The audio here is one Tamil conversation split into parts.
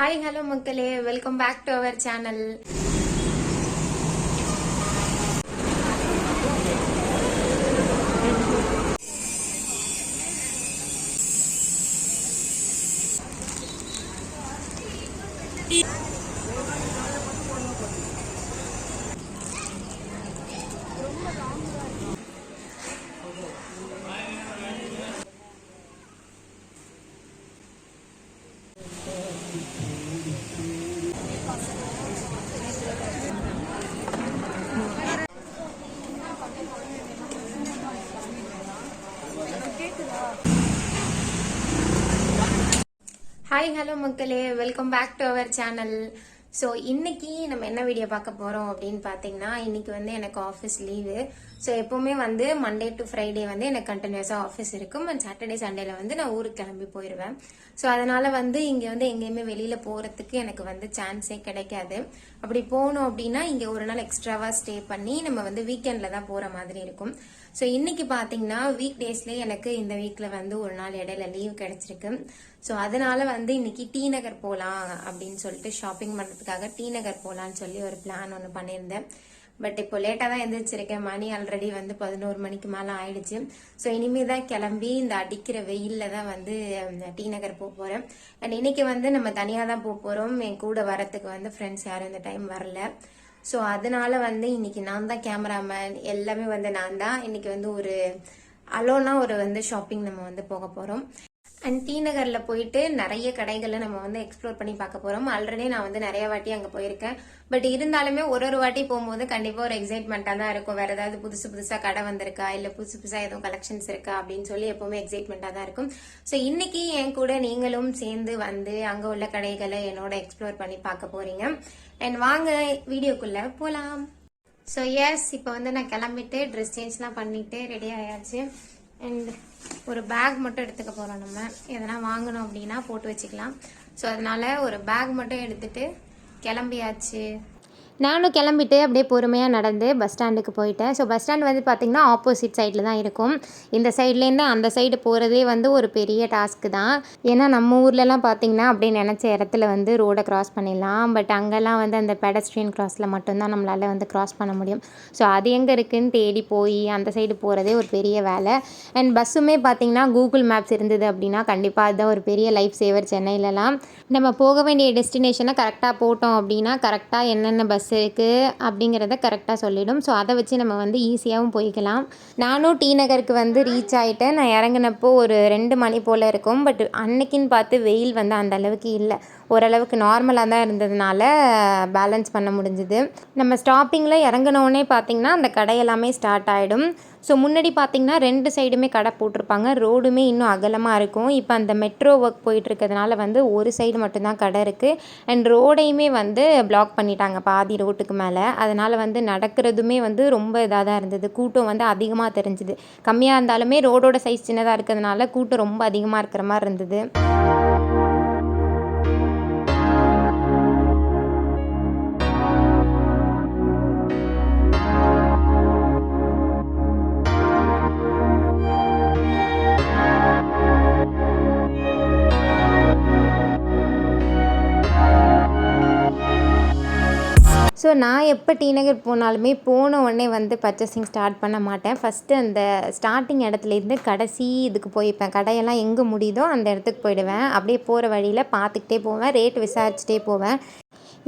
Hi, hello மக்களே, welcome back to our channel. Hi hello மக்களே, welcome back to our channel. So இன்னைக்கு நம்ம என்ன வீடியோ பார்க்க போறோம் அப்படின்னு பார்த்தீங்கன்னா, இன்னைக்கு வந்து எனக்கு ஆஃபீஸ் லீவு. ஸோ எப்பவுமே வந்து மண்டே டு ஃப்ரைடே வந்து எனக்கு கண்டினியூஸாக ஆஃபீஸ் இருக்கும். அண்ட் சாட்டர்டே சண்டேல வந்து நான் ஊருக்கு கிளம்பி போயிடுவேன். ஸோ அதனால வந்து இங்கே வந்து எங்கேயுமே வெளியில போறதுக்கு எனக்கு வந்து சான்ஸே கிடைக்காது. அப்படி போகணும் அப்படின்னா இங்கே ஒரு நாள் எக்ஸ்ட்ராவா ஸ்டே பண்ணி நம்ம வந்து வீக்கெண்ட்ல தான் போற மாதிரி இருக்கும். ஸோ இன்னைக்கு பாத்தீங்கன்னா வீக் டேஸ்ல எனக்கு இந்த வீக்ல வந்து ஒரு நாள் இடையில லீவ் கிடைச்சிருக்கு. ஸோ அதனால வந்து இன்னைக்கு டி நகர் போகலாம் அப்படின்னு சொல்லிட்டு ஷாப்பிங் பண்றதுக்காக டி நகர் போகலான்னு சொல்லி ஒரு பிளான் ஒன்று பண்ணியிருந்தேன். பட் இப்போ லேட்டா தான் எந்திரிச்சிருக்கேன். மணி ஆல்ரெடி வந்து 11 மணிக்கு மேல ஆயிடுச்சு. ஸோ இனிமே தான் கிளம்பி இந்த அடிக்கிற வெயில்ல தான் வந்து டி நகர் போக போறேன். அண்ட் இன்னைக்கு வந்து நம்ம தனியா தான் போக போறோம். என் கூட வரத்துக்கு வந்து ஃப்ரெண்ட்ஸ் யாரும் இந்த டைம் வரல. ஸோ அதனால வந்து இன்னைக்கு நான் தான் கேமராமேன், எல்லாமே வந்து நான் தான். இன்னைக்கு வந்து ஒரு அலோனா ஒரு வந்து ஷாப்பிங் நம்ம வந்து போக போறோம். அண்ட் டி நகர்ல போயிட்டு நிறைய கடைகளை நம்ம வந்து எக்ஸ்ப்ளோர் பண்ணி பார்க்க போறோம். ஆல்ரெடி நான் வந்து நிறைய வாட்டி அங்க போயிருக்கேன். பட் இருந்தாலுமே ஒரு வாட்டி போகும்போது கண்டிப்பா ஒரு எக்ஸைட்மெண்டா தான் இருக்கும். வேற ஏதாவது புதுசா கடை வந்திருக்கா, இல்ல புதுசா எதுவும் கலெக்ஷன்ஸ் இருக்கா அப்படின்னு சொல்லி எப்பவுமே எக்ஸைட்மெண்டா தான் இருக்கும். ஸோ இன்னைக்கு என் கூட நீங்களும் சேர்ந்து வந்து அங்க உள்ள கடைகளை என்னோட எக்ஸ்ப்ளோர் பண்ணி பார்க்க போறீங்க. அண்ட் வாங்க வீடியோக்குள்ள போலாம். ஸோ எஸ், இப்போ வந்து நான் கிளம்பிட்டு ட்ரெஸ் சேஞ்ச்லாம் பண்ணிட்டு ரெடி ஆயாச்சு. அண்ட் ஒரு பேக் மட்டும் எடுத்துக்க போறோம். நம்ம எதனா வாங்கணும் அப்படின்னா போட்டு வச்சுக்கலாம். ஸோ அதனால ஒரு பேக் மட்டும் எடுத்துட்டு கிளம்பியாச்சு. நானும் கிளம்பிட்டு அப்படியே பொறுமையாக நடந்து பஸ் ஸ்டாண்டுக்கு போயிட்டேன். ஸோ பஸ் ஸ்டாண்ட் வந்து பார்த்திங்கன்னா ஆப்போசிட் சைடில் தான் இருக்கும். இந்த சைட்லேருந்து அந்த சைடு போகிறதே வந்து ஒரு பெரிய டாஸ்க்கு தான். ஏன்னா நம்ம ஊர்லலாம் பார்த்திங்கன்னா அப்படியே நினச்ச இடத்துல வந்து ரோடை கிராஸ் பண்ணிடலாம். பட் அங்கெல்லாம் வந்து அந்த பெடஸ்ட்ரியன் கிராஸில் மட்டும்தான் நம்மளால் வந்து கிராஸ் பண்ண முடியும். ஸோ அது எங்கே இருக்குதுன்னு தேடி போய் அந்த சைடு போகிறதே ஒரு பெரிய வேலை. அண்ட் பஸ்ஸுமே பார்த்திங்கன்னா கூகுள் மேப்ஸ் இருந்தது அப்படின்னா கண்டிப்பாக அதுதான் ஒரு பெரிய லைஃப் சேவர். சென்னையிலலாம் நம்ம போக வேண்டிய டெஸ்டினேஷனை கரெக்டாக போட்டோம் அப்படின்னா கரெக்டாக என்னென்ன பஸ் இருக்குது அப்படிங்கிறத கரெக்டாக சொல்லிடும். ஸோ அதை வச்சு நம்ம வந்து ஈஸியாகவும் போய்க்கலாம். நானும் டி நகருக்கு வந்து ரீச் ஆகிட்டேன். நான் இறங்கினப்போ ஒரு 2 மணி போல் இருக்கும். பட் அன்னைக்குன்னு பார்த்து வெயில் வந்து அந்த அளவுக்கு இல்லை, ஓரளவுக்கு நார்மலாக தான் இருந்ததுனால பேலன்ஸ் பண்ண முடிஞ்சுது. நம்ம ஸ்டாப்பிங்கில் இறங்கினோடனே பார்த்திங்கன்னா அந்த கடை எல்லாமே ஸ்டார்ட் ஆகிடும். ஸோ முன்னாடி பார்த்திங்கன்னா 2 சைடுமே கடை போட்டிருப்பாங்க. ரோடுமே இன்னும் அகலமாக இருக்கும். இப்போ அந்த மெட்ரோ ஒர்க் போயிட்டுருக்கிறதுனால வந்து ஒரு சைடு மட்டும்தான் கடை இருக்குது. அண்ட் ரோடையுமே வந்து பிளாக் பண்ணிட்டாங்க பாதி ரோட்டுக்கு மேலே. அதனால் வந்து நடக்கிறதுமே வந்து ரொம்ப இதாக தான் இருந்தது. கூட்டம் வந்து அதிகமாக தெரிஞ்சுது. கம்மியாக இருந்தாலுமே ரோடோட சைஸ் சின்னதாக இருக்கிறதுனால கூட்டம் ரொம்ப அதிகமாக இருக்கிற மாதிரி இருந்தது. ஸோ நான் எப்போ டி நகர் போனாலுமே போன உடனே வந்து பர்ச்சேசிங் ஸ்டார்ட் பண்ண மாட்டேன். ஃபஸ்ட்டு அந்த ஸ்டார்டிங் இடத்துலேருந்து கடைசி இதுக்கு போய்ப்பேன். கடையெல்லாம் எங்கே முடியுதோ அந்த இடத்துக்கு போயிடுவேன். அப்படியே போகிற வழியில் பார்த்துக்கிட்டே போவேன், ரேட் விசாரிச்சுட்டே போவேன்.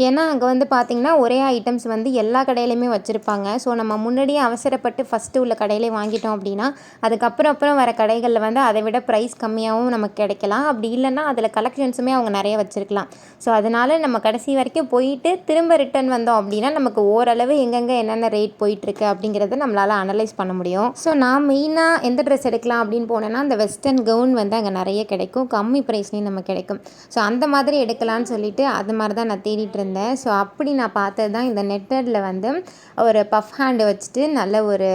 ஏன்னா அங்கே வந்து பார்த்திங்கன்னா ஒரே ஐட்டம்ஸ் வந்து எல்லா கடையிலையுமே வச்சுருப்பாங்க. ஸோ நம்ம முன்னாடியே அவசரப்பட்டு ஃபஸ்ட்டு உள்ள கடையிலே வாங்கிட்டோம் அப்படின்னா அதுக்கப்புறம் வர கடைகளில் வந்து அதை விட ப்ரைஸ் கம்மியாகவும் நமக்கு கிடைக்கலாம். அப்படி இல்லைன்னா அதில் கலெக்ஷன்ஸுமே அவங்க நிறைய வச்சுருக்கலாம். ஸோ அதனால் நம்ம கடைசி வரைக்கும் போயிட்டு திரும்ப ரிட்டர்ன் வந்தோம் அப்படின்னா நமக்கு ஓரளவு எங்கெங்கே என்னென்ன ரேட் போயிட்டுருக்கு அப்படிங்கிறத நம்மளால் அனலைஸ் பண்ண முடியும். ஸோ நான் மெயினாக எந்த ட்ரெஸ் எடுக்கலாம் அப்படின்னு போனேன்னா அந்த வெஸ்டர்ன் கவுன் வந்து அங்கே நிறைய கிடைக்கும், கம்மி ப்ரைஸ்லேயும் நமக்கு கிடைக்கும். ஸோ அந்த மாதிரி எடுக்கலான்னு சொல்லிட்டு அது மாதிரி தான் நான் தேடிட்டு இருந்தேன். ஸோ அப்படி நான் பார்த்தது தான் இந்த நெட்டடில் வந்து ஒரு பஃப் ஹேண்டு வச்சுட்டு நல்ல ஒரு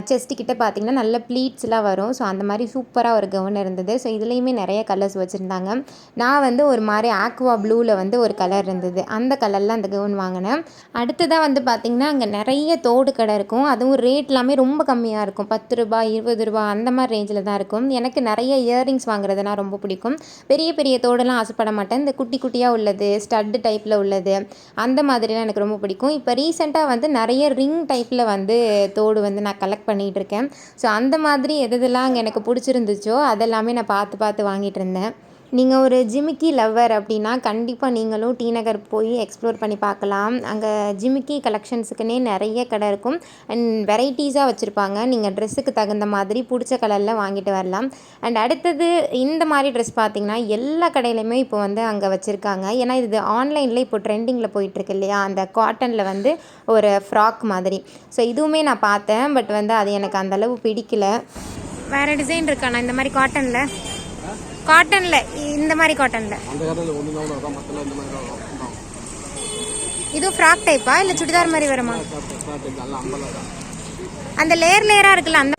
செஸ்ட்டு கிட்ட பார்த்திங்கன்னா நல்ல ப்ளீட்ஸ்லாம் வரும். ஸோ அந்த மாதிரி சூப்பராக ஒரு கவுன் இருந்தது. ஸோ இதுலேயுமே நிறைய கலர்ஸ் வச்சுருந்தாங்க. நான் வந்து ஒரு மாதிரி ஆக்வா ப்ளூவில் வந்து ஒரு கலர் இருந்தது, அந்த கலரில் அந்த கவுன் வாங்கினேன். அடுத்ததாக வந்து பார்த்திங்கன்னா அங்கே நிறைய தோடு கடை இருக்கும். அதுவும் ரேட் எல்லாமே ரொம்ப கம்மியாக இருக்கும். 10 ரூபா 20 ரூபா அந்த மாதிரி ரேஞ்சில் தான் இருக்கும். எனக்கு நிறைய இயரிங்ஸ் வாங்குறதுனா ரொம்ப பிடிக்கும். பெரிய பெரிய தோடெல்லாம் ஆசைப்பட மாட்டேன். இந்த குட்டி குட்டியாக உள்ளது, ஸ்டட்டு டைப்பில் உள்ளது, அந்த மாதிரிலாம் எனக்கு ரொம்ப பிடிக்கும். இப்போ ரீசெண்டாக வந்து நிறைய ரிங் டைப்பில் வந்து தோடு வந்து நான் கலெக்ட் பண்ணிகிட்டு இருக்கேன். ஸோ அந்த மாதிரி எதெல்லாம் அங்கே எனக்கு பிடிச்சிருந்துச்சோ அதெல்லாமே நான் பார்த்து பார்த்து வாங்கிட்டு இருந்தேன். நீங்கள் ஒரு ஜிமிக்கி லவ்வர் அப்படின்னா கண்டிப்பாக நீங்களும் டி நகர் போய் எக்ஸ்ப்ளோர் பண்ணி பார்க்கலாம். அங்கே ஜிமிக்கி கலெக்ஷன்ஸுக்குன்னே நிறைய கடை இருக்கும். அண்ட் வெரைட்டிஸாக வச்சுருப்பாங்க. நீங்கள் ட்ரெஸ்ஸுக்கு தகுந்த மாதிரி பிடிச்ச கலரில் வாங்கிட்டு வரலாம். அண்ட் அடுத்தது இந்த மாதிரி ட்ரெஸ் பார்த்திங்கன்னா எல்லா கடையிலையுமே இப்போ வந்து அங்கே வச்சுருக்காங்க. ஏன்னா இது ஆன்லைனில் இப்போ ட்ரெண்டிங்கில் போயிட்டுருக்கு இல்லையா, அந்த காட்டனில் வந்து ஒரு ஃப்ராக் மாதிரி. ஸோ இதுவுமே நான் பார்த்தேன். பட் வந்து அது எனக்கு அந்தளவு பிடிக்கல. வேறு டிசைன் இருக்காண்ணா இந்த மாதிரி காட்டனில் இந்த மாதிரி காட்டனில் இது ஃப்ராக் டைப்பா இல்லை சுடிதார் மாதிரி வருமா? அந்த லேயராக இருக்குல்ல அந்த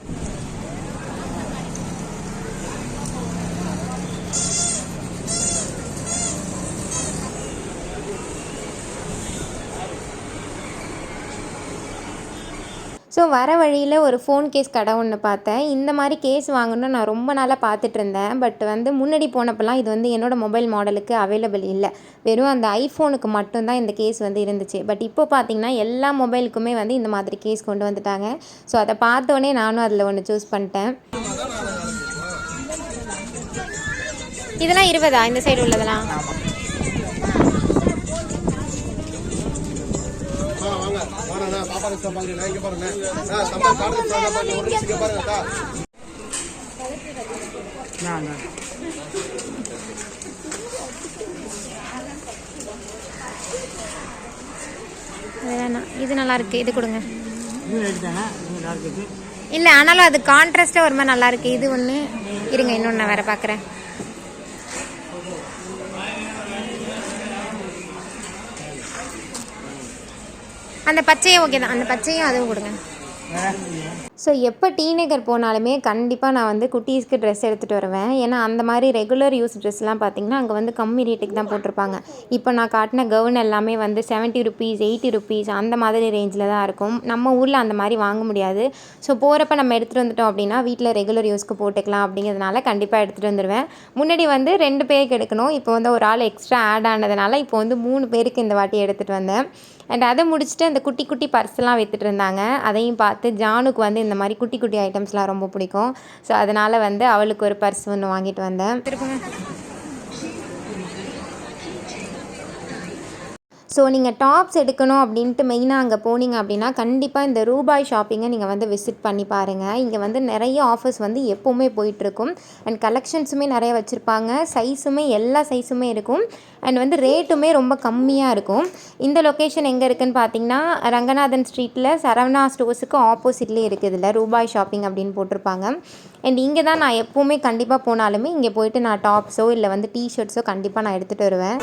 ஸோ வர வழியில் ஒரு ஃபோன் கேஸ் கடை ஒன்று பார்த்தேன். இந்த மாதிரி கேஸ் வாங்கணும்னு நான் ரொம்ப நாளாக பார்த்துட்டு இருந்தேன். பட் வந்து முன்னாடி போனப்பெல்லாம் இது வந்து என்னோடய மொபைல் மாடலுக்கு அவைலபிள் இல்லை. வெறும் அந்த ஐஃபோனுக்கு மட்டும்தான் இந்த கேஸ் வந்து இருந்துச்சு. பட் இப்போ பார்த்திங்கன்னா எல்லா மொபைலுக்குமே வந்து இந்த மாதிரி கேஸ் கொண்டு வந்துட்டாங்க. ஸோ அதை பார்த்தோன்னே நானும் அதில் ஒன்று சூஸ் பண்ணிட்டேன். இதெல்லாம் 20 இந்த சைடு உள்ளதெல்லாம்? இது நல்லா இருக்கு, இது கொடுங்க. இல்லை ஆனாலும் அது கான்ட்ராஸ்டாக ஒரு மாதிரி நல்லா இருக்கு. இது ஒன்று இருங்க, இன்னொன்று நான் வேற பார்க்குறேன். அந்த பச்சையும் ஓகே தான், அந்த பச்சையும் அதுவும் கொடுங்க. ஸோ எப்போ டி நகர் போனாலுமே கண்டிப்பாக நான் வந்து குட்டீஸ்க்கு ட்ரெஸ் எடுத்துகிட்டு வருவேன். ஏன்னா அந்த மாதிரி ரெகுலர் யூஸ் ட்ரெஸ்லாம் பார்த்திங்கன்னா அங்கே வந்து கம்மி ரேட்டுக்கு தான் போட்டிருப்பாங்க. இப்போ நான் காட்டின கவுன் எல்லாமே வந்து 70 ருபீஸ் 80 ருபீஸ் அந்த மாதிரி ரேஞ்சில் தான் இருக்கும். நம்ம ஊரில் அந்த மாதிரி வாங்க முடியாது. ஸோ போகிறப்ப நம்ம எடுத்துகிட்டு வந்துட்டோம் அப்படின்னா வீட்டில் ரெகுலர் யூஸ்க்கு போட்டுக்கலாம் அப்படிங்கிறதுனால கண்டிப்பாக எடுத்துகிட்டு வந்துடுவேன். முன்னாடி வந்து 2 பேருக்கு எடுக்கணும். இப்போ வந்து ஒரு ஆள் எக்ஸ்ட்ரா ஆட் ஆனதுனால இப்போ வந்து 3 பேருக்கு இந்த வாட்டி எடுத்துகிட்டு வந்தேன். அண்ட் அதை முடிச்சுட்டு அந்த குட்டி குட்டி பர்ஸ்லாம் விற்றுட்டு இருந்தாங்க. அதையும் பார்த்து ஜானுக்கு வந்து இந்த மாதிரி குட்டி குட்டி ஐட்டம்ஸ்லாம் ரொம்ப பிடிக்கும். ஸோ அதனால் வந்து அவளுக்கு ஒரு பர்ஸ் ஒன்று வாங்கிட்டு வந்தேன். ஸோ நீங்கள் டாப்ஸ் எடுக்கணும் அப்படின்ட்டு மெயினாக அங்கே போனீங்க அப்படின்னா கண்டிப்பாக இந்த ரூபாய் ஷாப்பிங்கை நீங்கள் வந்து விசிட் பண்ணி பாருங்கள். இங்கே வந்து நிறைய ஆஃபர்ஸ் வந்து எப்போவுமே போயிட்டுருக்கும். அண்ட் கலெக்ஷன்ஸுமே நிறைய வச்சுருப்பாங்க. சைஸுமே எல்லா சைஸுமே இருக்கும். அண்ட் வந்து ரேட்டுமே ரொம்ப கம்மியாக இருக்கும். இந்த லொக்கேஷன் எங்கே இருக்குதுன்னு பார்த்தீங்கன்னா ரங்கநாதன் ஸ்ட்ரீட்டில் சரவணா ஸ்டோர்ஸுக்கு ஆப்போசிட்லேயே இருக்குது. இதில் ரூபாய் ஷாப்பிங் அப்படின்னு போட்டிருப்பாங்க. அண்ட் இங்கே தான் நான் எப்போவுமே கண்டிப்பாக போனாலுமே இங்கே போயிட்டு நான் டாப்ஸோ இல்லை வந்து டிஷர்ட்ஸோ கண்டிப்பாக நான் எடுத்துகிட்டு வருவேன்.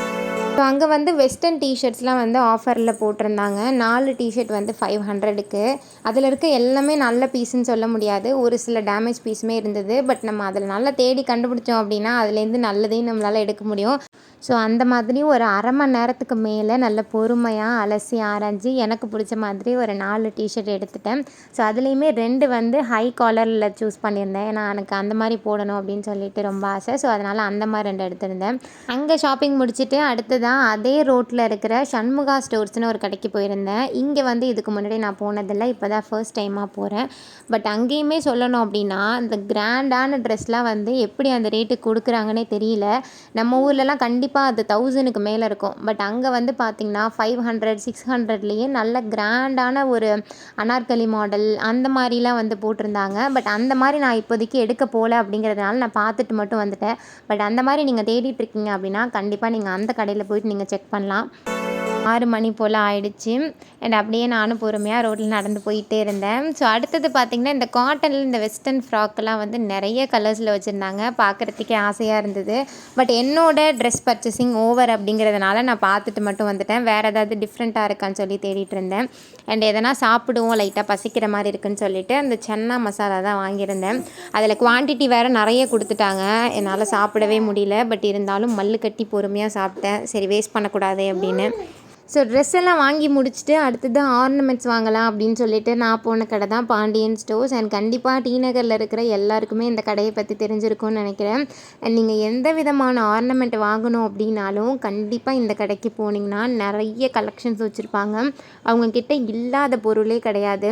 ஸோ அங்கே வந்து வெஸ்டர்ன் டிஷர்ட்ஸ்லாம் வந்து ஆஃபரில் போட்டிருந்தாங்க. 4 டிஷர்ட் வந்து 500க்கு. அதில் இருக்க எல்லாமே நல்ல பீஸுன்னு சொல்ல முடியாது. ஒரு சில டேமேஜ் பீஸுமே இருந்தது. பட் நம்ம அதில் நல்லா தேடி கண்டுபிடிச்சோம் அப்படின்னா அதுலேருந்து நல்லதையும் நம்மளால் எடுக்க முடியும். ஸோ அந்த மாதிரி ஒரு அரை மணி நேரத்துக்கு மேலே நல்ல பொறுமையாக அலசி ஆராய்ஞ்சி எனக்கு பிடிச்ச மாதிரி ஒரு 4 டிஷர்ட் எடுத்துட்டேன். ஸோ அதுலேயுமே 2 வந்து ஹை காலரில் சூஸ் பண்ணியிருந்தேன். ஏன்னா எனக்கு அந்த மாதிரி போடணும் அப்படின்னு சொல்லிட்டு ரொம்ப ஆசை. ஸோ அதனால் அந்த மாதிரி 2 எடுத்திருந்தேன். அங்கே ஷாப்பிங் முடிச்சுட்டு அடுத்ததான் அதே ரோட்டில் இருக்கிற சண்முகா ஸ்டோர்ஸ்னு ஒரு கடைக்கு போயிருந்தேன். இங்கே வந்து இதுக்கு முன்னாடி நான் போனதில்லை, இப்போ தான் ஃபர்ஸ்ட் டைமாக போகிறேன். பட் அங்கேயுமே சொல்லணும் அப்படின்னா இந்த கிராண்டான ட்ரெஸ்லாம் வந்து எப்படி அந்த ரேட்டுக்கு கொடுக்குறாங்கன்னே தெரியல. நம்ம ஊர்லலாம் கண்டிப்பாக அது 1000க்கு மேலே இருக்கும். பட் அங்கே வந்து பார்த்திங்கன்னா 500 600லேயே நல்ல கிராண்டான ஒரு அனார்கலி மாடல் அந்த மாதிரிலாம் வந்து போட்டிருந்தாங்க. பட் அந்த மாதிரி நான் இப்போதைக்கு எடுக்க போகல அப்படிங்கிறதுனால நான் பார்த்துட்டு மட்டும் வந்துட்டேன். பட் அந்த மாதிரி நீங்கள் தேடிட்டு இருக்கீங்க அப்படின்னா கண்டிப்பாக நீங்கள் அந்த கடையில் போயிட்டு நீங்கள் செக் பண்ணலாம். 6 மணி போல் ஆயிடுச்சு. அண்ட் அப்படியே நானும் பொறுமையாக ரோட்டில் நடந்து போயிட்டே இருந்தேன். ஸோ அடுத்தது பார்த்திங்கன்னா இந்த காட்டனில் இந்த வெஸ்டர்ன் ஃப்ராக்கெலாம் வந்து நிறைய கலர்ஸில் வச்சுருந்தாங்க. பார்க்குறதுக்கே ஆசையாக இருந்தது. பட் என்னோட ட்ரெஸ் பர்ச்சேசிங் ஓவர் அப்படிங்கிறதுனால நான் பார்த்துட்டு மட்டும் வந்துட்டேன். வேறு ஏதாவது டிஃப்ரெண்ட்டாக இருக்கான்னு சொல்லி தேடிட்டு இருந்தேன். அண்ட் எதனா சாப்பிடுவோம் லைட்டாக பசிக்கிற மாதிரி இருக்குன்னு சொல்லிட்டு அந்த சன்னா மசாலா தான் வாங்கியிருந்தேன். அதில் குவான்டிட்டி வேறு நிறைய கொடுத்துட்டாங்க. என்னால் சாப்பிடவே முடியல. பட் இருந்தாலும் மல்லு கட்டி பொறுமையாக சாப்பிட்டேன். சரி வேஸ்ட் பண்ணக்கூடாது அப்படின்னு. ஸோ ட்ரெஸ் எல்லாம் வாங்கி முடிச்சுட்டு அடுத்தது ஆர்னமெண்ட்ஸ் வாங்கலாம் அப்படின்னு சொல்லிட்டு நான் போன கடை தான் பாண்டியன் ஸ்டோர்ஸ். அண்ட் கண்டிப்பாக டி நகரில் இருக்கிற எல்லாருக்குமே இந்த கடையை பற்றி தெரிஞ்சிருக்கும்னு நினைக்கிறேன். அண்ட் நீங்கள் எந்த விதமான ஆர்னமெண்ட் வாங்கணும் அப்படின்னாலும் கண்டிப்பாக இந்த கடைக்கு போனீங்கன்னா நிறைய கலெக்ஷன்ஸ் வச்சுருப்பாங்க. அவங்கக்கிட்ட இல்லாத பொருளே கிடையாது.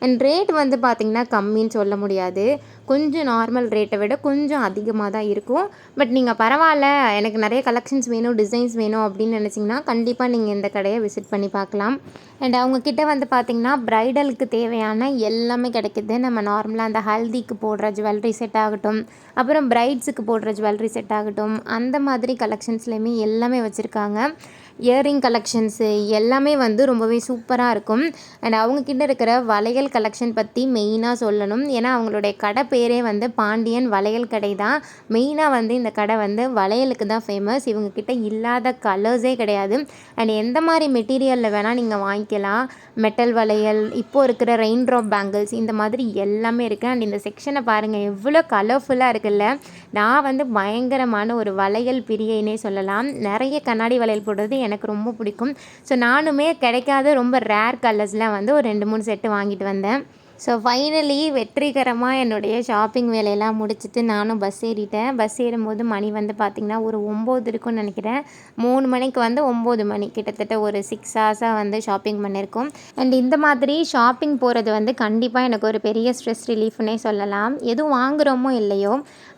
அண்ட் ரேட் வந்து பார்த்திங்கன்னா கம்மின்னு சொல்ல முடியாது. கொஞ்சம் நார்மல் ரேட்டை விட கொஞ்சம் அதிகமாக தான் இருக்கும். பட் நீங்கள் பரவாயில்ல எனக்கு நிறைய கலெக்ஷன்ஸ் வேணும், டிசைன்ஸ் வேணும் அப்படின்னு நினச்சிங்கன்னா கண்டிப்பாக நீங்கள் இந்த கடையை விசிட் பண்ணி பார்க்கலாம். அண்ட் அவங்கக்கிட்ட வந்து பார்த்திங்கன்னா ப்ரைடலுக்கு தேவையான எல்லாமே கிடைக்கிது. நம்ம நார்மலாக அந்த ஹல்திக்கு போடுற ஜுவல்லரி செட் ஆகட்டும், அப்புறம் பிரைட்ஸுக்கு போடுற ஜுவல்லரி செட் ஆகட்டும், அந்த மாதிரி கலெக்ஷன்ஸ்லேயுமே எல்லாமே வச்சுருக்காங்க. இயரிங் கலெக்ஷன்ஸு எல்லாமே வந்து ரொம்பவே சூப்பராக இருக்கும். அண்ட் அவங்கக்கிட்ட இருக்கிற வளையல் கலெக்ஷன் பற்றி மெயினாக சொல்லணும். ஏன்னா அவங்களுடைய கடை பேரே வந்து பாண்டியன் வளையல் கடை தான். மெயினாக வந்து இந்த கடை வந்து வளையலுக்கு தான் ஃபேமஸ். இவங்கக்கிட்ட இல்லாத கலர்ஸே கிடையாது. அண்ட் எந்த மாதிரி மெட்டீரியலில் வேணால் நீங்கள் வாங்கிக்கலாம். மெட்டல் வளையல், இப்போது இருக்கிற ரெயின் ட்ராப் பேங்கிள்ஸ், இந்த மாதிரி எல்லாமே இருக்குது. அண்ட் இந்த செக்ஷனை பாருங்கள் எவ்வளோ கலர்ஃபுல்லாக இருக்குல்ல. நான் வந்து பயங்கரமான ஒரு வளையல் பிரியைனே சொல்லலாம். நிறைய கண்ணாடி வளையல் போடுறது எனக்கு ரொம்ப பிடிக்கும். ஸோ நானுமே கிடைக்காத ரொம்ப ரேர் கலர்ஸில் வந்து ஒரு 2-3 செட்டு வாங்கிட்டு வந்தேன். ஸோ ஃபைனலி வெற்றிகரமாக என்னுடைய ஷாப்பிங் வேலையெல்லாம் முடிச்சுட்டு நானும் பஸ் ஏறிட்டேன். பஸ் ஏறும்போது மணி வந்து பார்த்திங்கன்னா ஒரு 9 இருக்குன்னு நினைக்கிறேன். 3 மணிக்கு வந்து 9 மணி, கிட்டத்தட்ட ஒரு 6 ஹவர்ஸாக வந்து ஷாப்பிங் பண்ணியிருக்கோம். அண்ட் இந்த மாதிரி ஷாப்பிங் போகிறது வந்து கண்டிப்பாக எனக்கு ஒரு பெரிய ஸ்ட்ரெஸ் ரிலீஃப்னே சொல்லலாம். எதுவும் வாங்குகிறோமோ இல்லையோ,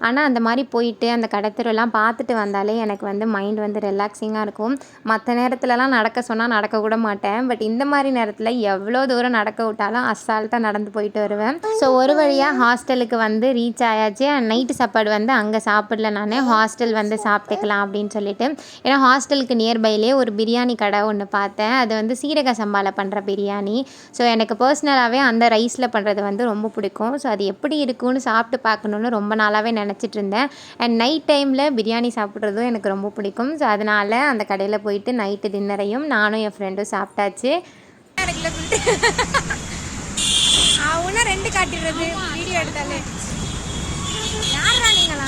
ஆனால் அந்த மாதிரி போயிட்டு அந்த கடத்தெருவெல்லாம் பார்த்துட்டு வந்தாலே எனக்கு வந்து மைண்ட் வந்து ரிலாக்ஸிங்காக இருக்கும். மற்ற நேரத்துலலாம் நடக்க சொன்னால் நடக்கக்கூட மாட்டேன். பட் இந்த மாதிரி நேரத்தில் எவ்வளோ தூரம் நடக்க விட்டாலும் அசால்ட்டாக நடந்து போயிட்டு வருவேன். ஸோ ஒரு வழியாக ஹாஸ்டலுக்கு வந்து ரீச் ஆயாச்சு. நைட்டு சாப்பாடு வந்து அங்கே சாப்பிடல, நான் ஹாஸ்டல் வந்து சாப்பிட்டுக்கலாம் அப்படின்னு சொல்லிட்டு. ஏன்னா ஹாஸ்டலுக்கு நியர்பைலே ஒரு பிரியாணி கடை ஒன்று பார்த்தேன். அது வந்து சீரக சம்பாவில் பண்ணுற பிரியாணி. ஸோ எனக்கு பர்சனலாகவே அந்த ரைஸில் பண்ணுறது வந்து ரொம்ப பிடிக்கும். ஸோ அது எப்படி இருக்குன்னு சாப்பிட்டு பார்க்கணுன்னு ரொம்ப நாளாகவே நினச்சிட்டு இருந்தேன். அண்ட் நைட் டைமில் பிரியாணி சாப்பிட்றதும் எனக்கு ரொம்ப பிடிக்கும். ஸோ அதனால் அந்த கடையில் போயிட்டு நைட்டு டின்னரையும் நானும் என் ஃப்ரெண்டும் சாப்பிட்டாச்சு. அவனா 2 காட்டிடுறது வீடியோ எடுத்தாலே. யாரா நீங்களா?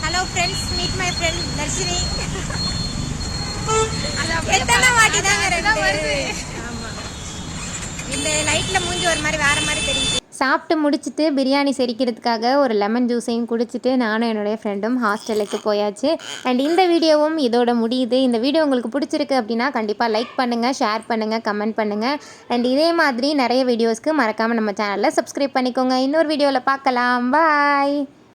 Hello friends, meet my friend Darshini. எத்தனை வாட்டி தாங்க 2 வருது. ஆமாம், இந்த லைட்டில் மூஞ்சி ஒரு மாதிரி வேறு மாதிரி தெரியுது. சாப்பிட்டு முடிச்சுட்டு பிரியாணி செரிக்கிறதுக்காக ஒரு லெமன் ஜூஸையும் குடிச்சிட்டு நானும் என்னுடைய ஃப்ரெண்டும் ஹாஸ்டலுக்கு போயாச்சு. அண்ட் இந்த வீடியோவும் இதோட முடியுது. இந்த வீடியோ உங்களுக்கு பிடிச்சிருக்கு அப்படின்னா கண்டிப்பாக லைக் பண்ணுங்கள், ஷேர் பண்ணுங்கள், கமெண்ட் பண்ணுங்கள். அண்ட் இதே மாதிரி நிறைய வீடியோஸ்க்கு மறக்காமல் நம்ம சேனலில் சப்ஸ்கிரைப் பண்ணிக்கோங்க. இன்னொரு வீடியோவில் பார்க்கலாம். பாய்.